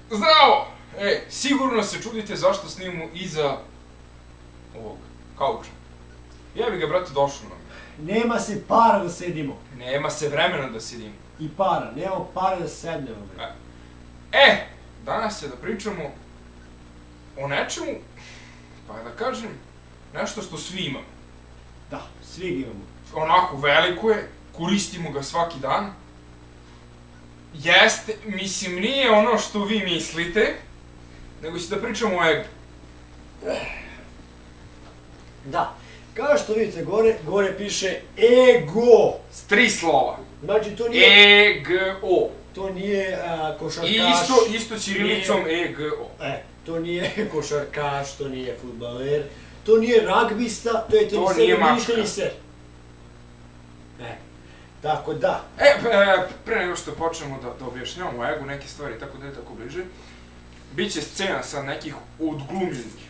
Zdravo! Sigurno se čudite zašto snimamo iza ovog kauča. Ja bi ga, brate, došao nam. Nema se para da sedimo. Nema se vremena da sedimo. I para, nemamo para da sednemo. Danas je da pričamo o nečemu, pa da kažem, nešto što svi imamo. Da, svi ga imamo. Onako veliko je, koristimo ga svaki dan. Jeste, mislim, nije ono što vi mislite, nego će da pričamo o egu. Da, kao što vidite gore piše ego. S 3 slova. Znači to nije... E-G-O. To nije košarkaš... I isto ćirilicom E-G-O. To nije košarkaš, to nije fudbaler, to nije ragbista, to je teniser. Tako da. Pre nego što počnemo da objašnjavamo o egu, neke stvari, tako da je tako bliže, biće scena sad nekih odglumljenih.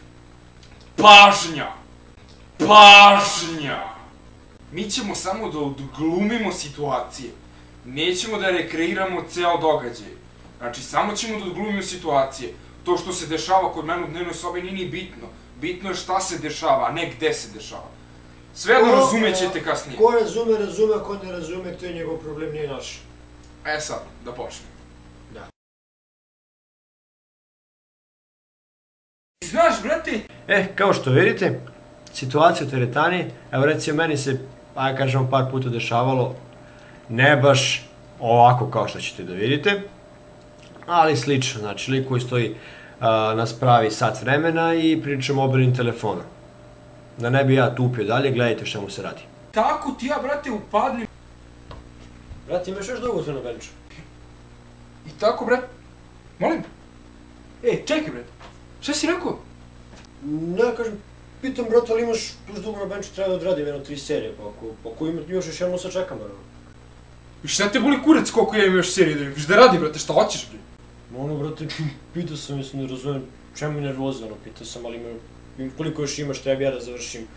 Pažnja! Pažnja! Mi ćemo samo da odglumimo situacije. Nećemo da rekreiramo ceo događaj. Znači, samo ćemo da odglumimo situacije. To što se dešava kod mene u dnevnoj sobi nije ni bitno. Bitno je šta se dešava, a ne gde se dešava. Sve da razumećete kasnije. Ko razume, razume, ko ne razume, to je njegov problem, nije naš. Sad, da počnemo. Da. Znaš, brate? Kao što vidite, situacija u teretani, evo recimo meni se, ajde kažemo, par puta dešavalo, ne baš ovako kao što ćete da vidite, ali slično, znači lik koji stoji nas pravi sat vremena i priča mobilnim telefonom. Da ne bi ja tupio dalje, gledajte šta mu se radi. Tako ti ja, brate, upadnem. Brate, imaš još dugo na benču. I tako, brate, molim? Čekaj, brate, šta si rekao? Ne, kažem, pitam, brate, ali imaš još dugo na benču, treba da odradim jedno 3 serije, pa ako imaš još jedno, sad čekam, brate. I šta te boli kurac koliko ja imam još serije da vidiš da radi, brate, šta hoćeš, bre? Ono, brate, pitao sam, mislim, ne razumijem čemu je nervoza, pitao sam, ali koliko još imaš, treba ja da završim.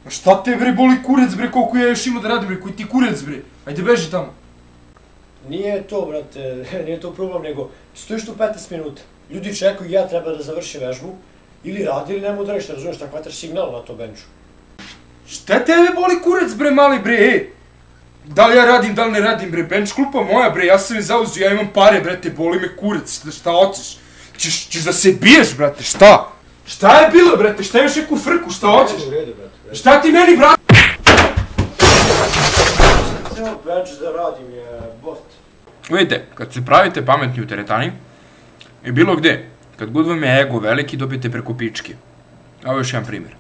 A šta te, bre, boli kurac, bre, koliko ja još imam da radim, bre, koji ti kurac, bre? Ajde, beži tamo. Nije to, brate, nije to problem, nego stojiš tu 15 minuta. Ljudi čekaju, ja treba da završim vežbu, ili radi ili nema da ništa, razumiješ, tako hvataš signal na to benču. Šta tebe boli kurac, bre, mali, bre, Da li ja radim, da li ne radim, bre, bench klupa moja, bre, ja sam je zauzio, ja imam pare, brate, boli me kurac, šta hoćeš? Ćeš da se biješ, brate, šta? Šta je bilo, brate, šta imaš neku frku, šta hoćeš? U redu, brate. Šta ti meni, brate? Samo bench da radim je bot. Vidite, kad se pravite pametni u teretani, i bilo gde, kad god vam je ego veliki, dobijete preko pičke. Ovo je još jedan primjer.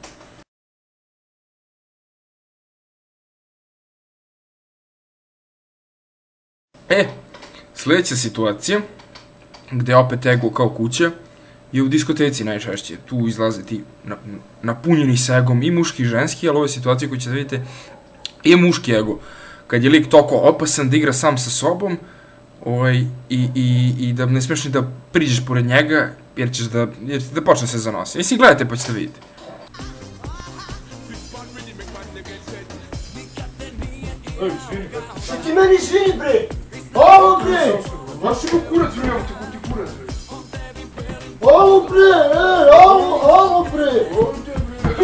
Sljedeća situacija, gde opet ego kao kuća, je u diskoteci najčešće. Tu izlaze ti napunjeni s egom, i muški i ženski, ali ove situacije koje ćete vidite, je muški ego. Kad je lik toliko opasan da igra sam sa sobom, i da ne smiješ ni da priđeš pored njega, jer ćeš da počne se zanosi. Mislim, gledajte pa ćete vidjeti. Šta ti meni svini, bre? Ovo, bre! Znaš ima kurac, bre, evo te ko ti kurac, bre. Ovo, bre, ovo, bre! Ovo te,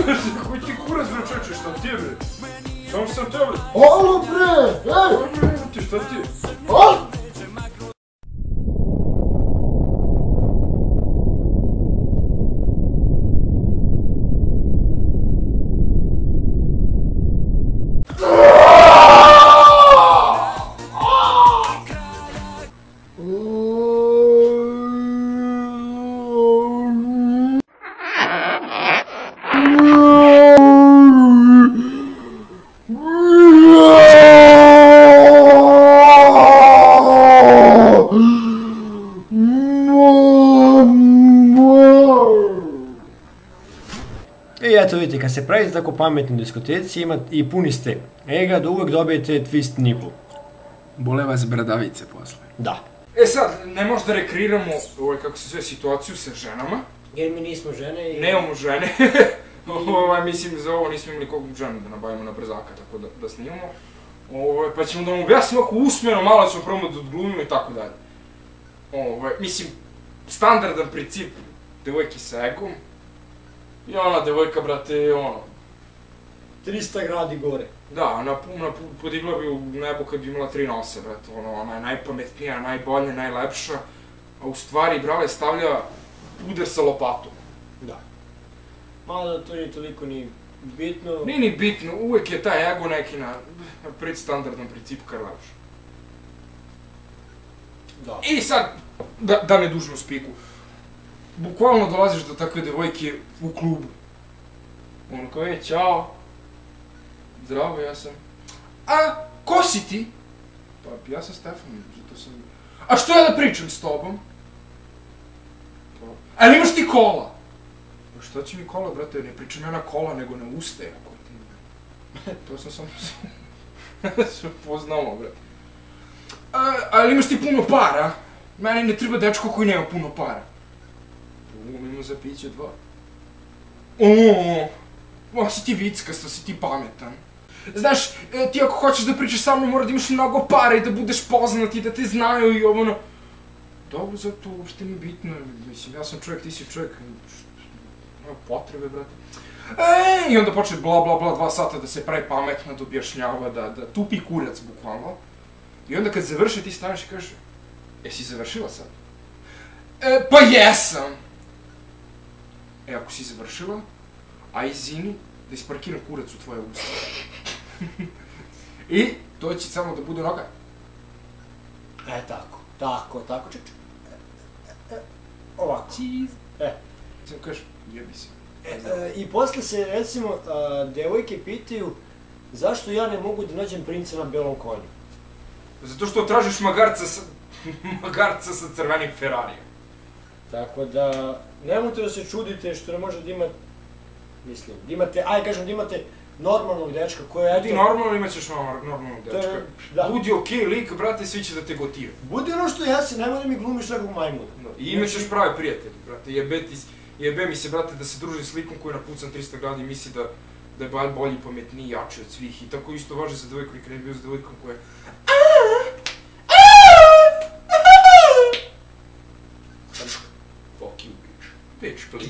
bre, koji ti kurac, bre, čeče, šta ti je, bre? Samo sam te, bre. Ovo, bre, Ovo, bre, evo ti, šta ti je? Ovo! I eto vidite, kad se pravite tako pametni u diskoteci i puni ste ega da uvek dobijete twist nipple. Bole vas bradavice posle. Da. Sad, ne možda rekreiramo, kako se zove, situaciju sa ženama. Jer mi nismo žene i... Nemamo žene. Mislim, za ovo nismo imali kogu ženu da nabavimo na brzaka, tako da snimamo. Pa ćemo da mu objasnimo ako usmeno, malo ćemo probamo da odglumimo i tako dalje. Mislim, standardan princip devojke sa egom. I ona devojka, brate, 300 gradi gore. Da, podigla bi u nebo kad bi imala 3 nose, brate, ona je najpametnija, najbolja, najlepša, a u stvari brala je stavlja puder sa lopatom. Da. Malo da to nije toliko ni bitno. Nije ni bitno, uvek je taj ego neki na predstandardan princip Karleuša. Da. I sad, da ne dužim u spiku, bukvalno dolaziš do takve devojke u klubu. Ono kao je, ćao. Zdravo, ja sam. A, ko si ti? Pa, ja sam Stefan, zato sam... A što ja da pričam s tobom? Ali imaš ti kola? Pa šta će mi kola, brate, ne pričam ja na kola, nego na uste, ako ti... To sam samo... se poznamo, brate. Ali imaš ti puno para? Meni ne treba dečko koji nema puno para. Ima za piće 2. Si ti vickasto, si ti pametan. Znaš, ti ako hoćeš da pričaš sa mnom, mora da imaš mnogo para i da budeš poznat i da te znaju i ono... Dobro, zato uopšte nije bitno, mislim, ja sam čovjek, ti si čovjek, nema potrebe, brate. I onda počne bla bla bla 2 sata da se pravi pametna, da objašnjava, da tupi kurac, bukvalno. I onda kad završi ti staneš i kažeš, jesi završila sad? Pa jesam! Ako si završila, a izvini da isparkiram kurac u tvoje usta. I to će samo da bude onoga. Tako, ček. Ovako. Cheese. Samo kažeš, jebi se. I posle se, recimo, devojke pitaju zašto ja ne mogu da nađem princa na belom konju. Zato što tražiš magarca sa crvenim Ferrarijem. Tako da, nemojte da se čudite što ne može da imate, mislim, da imate normalnog dečka koja je... Ti normalno imaćeš normalnog dečka. Budi okej lik, brate, svi će da te gotive. Budi ono što jesi, nemoj da mi glumiš nekog majmuna. I imaćeš prave prijatelje, brate, jebe mi se, brate, da se druži s likom koji je napucan 300 grada i misli da je bolji, pametniji, jači od svih. I tako isto važe za devojku i kad je bio s devojkom koja je... Fuck you, bitch. Bitch, please.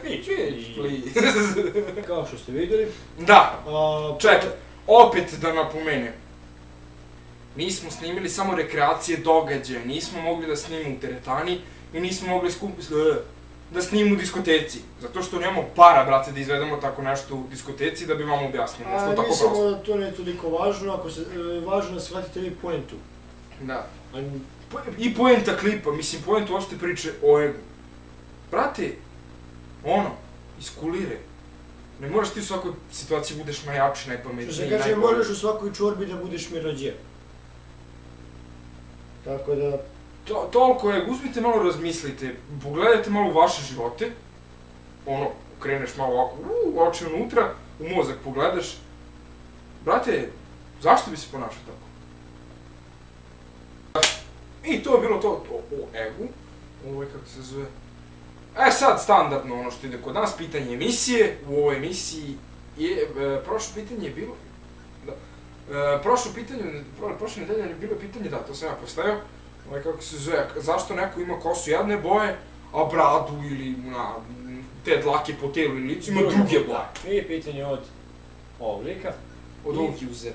Bitch, please. Kao što ste vidjeli. Da, čekaj, opet da napomenem. Nismo snimili samo rekreacije, događaje, nismo mogli da snimimo u teretani i nismo mogli da snimimo u diskoteci. Zato što nemamo para, brate, da izvedemo tako nešto u diskoteci da bi vam objasnili nešto tako prosto. Mislimo da to nije toliko važno, važno da shvatite vi poentu. Da. I poenta klipa, mislim, poenta uopšte priče o egu. Brate, iskulire. Ne moraš ti u svakoj situaciji budeš najjači, najpametniji, što se kaže, moraš u svakoj čorbi da budeš mirođer. Tako da... Toliko je, uzmite malo razmislite, pogledajte malo u vaše živote, kreneš malo ovako, oči unutra, u mozak pogledaš. Brate, zašto bi se ponašao tako? I to je bilo to o egu, kako se zove. Sad, standardno ono što ide kod nas, pitanje emisije, u ovoj emisiji je, prošlo pitanje je bilo, prošle nedelje je bilo pitanje, da, to sam ja postavio, kako se zove, zašto neko ima kosu jedne boje, a bradu ili te dlake po telu ili licu ima druge boje. I pitanje od ovog lika. Od ovog usera.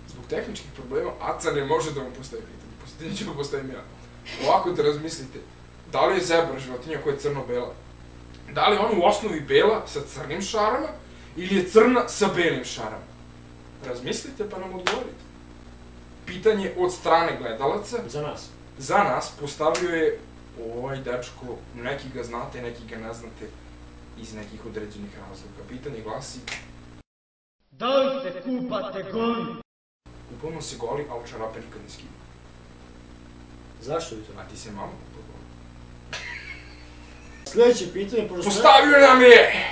Zbog tehničkih problema, Aca ne može da vam postavi pitanje, pitanje ću vam postavim ja. Ovako da razmislite, da li je zebra životinja koja je crno-bela? Da li je ona u osnovi bela sa crnim šarama ili je crna sa belim šarama? Razmislite pa nam odgovorite. Pitanje od strane gledalaca. Za nas. Za nas postavio je ovaj dečko, neki ga znate, neki ga ne znate, iz nekih određenih razloga. Pitanje glasi... Da li se kupate goli? Kupamo se goli, a u čarape nikad ne skinu. Zašto bi to? A ti se malo kupao goli. Sljedeće pitanje, pošto... Postavio nam je!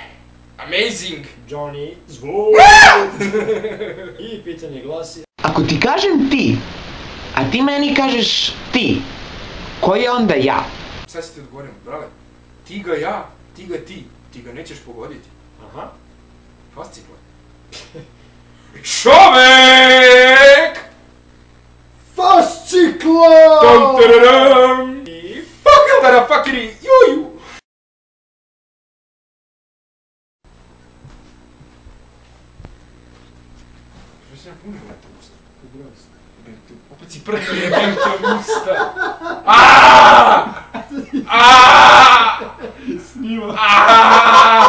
Amazing! Johnny Zvuk! I pitanje glasi... Ako ti kažem ti, a ti meni kažeš ti, Ko je onda ja? Sad ćete odgovorim, brale. Ti ga ja, ti ga ti. Ti ga nećeš pogoditi. Aha. Fascikle. Čovek! Fascikla! Tom tararam! I fakatara fakiri juju! Što si napunio na te usta? Opet si prvo jebem te usta! Aaaa! Aaaa! Snima. Aaaa!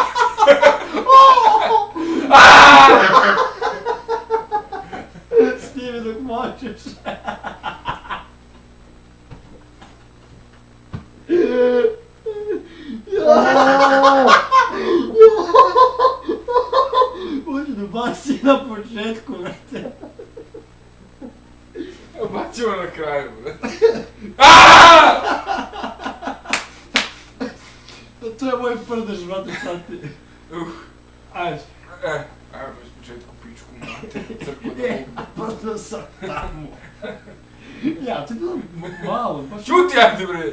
Aaaa! Snimi dok možeš. Može da basi na početku, vrte. Bacimo na kraju, brate. Aaaa! To je moj prdež, vrte, prati. Ajde. Ajmo iz početku pičku mater, crkva da mogu. Prdo sam tamo. Ja, to je bilo malo, baš... Čuti, ajde bre!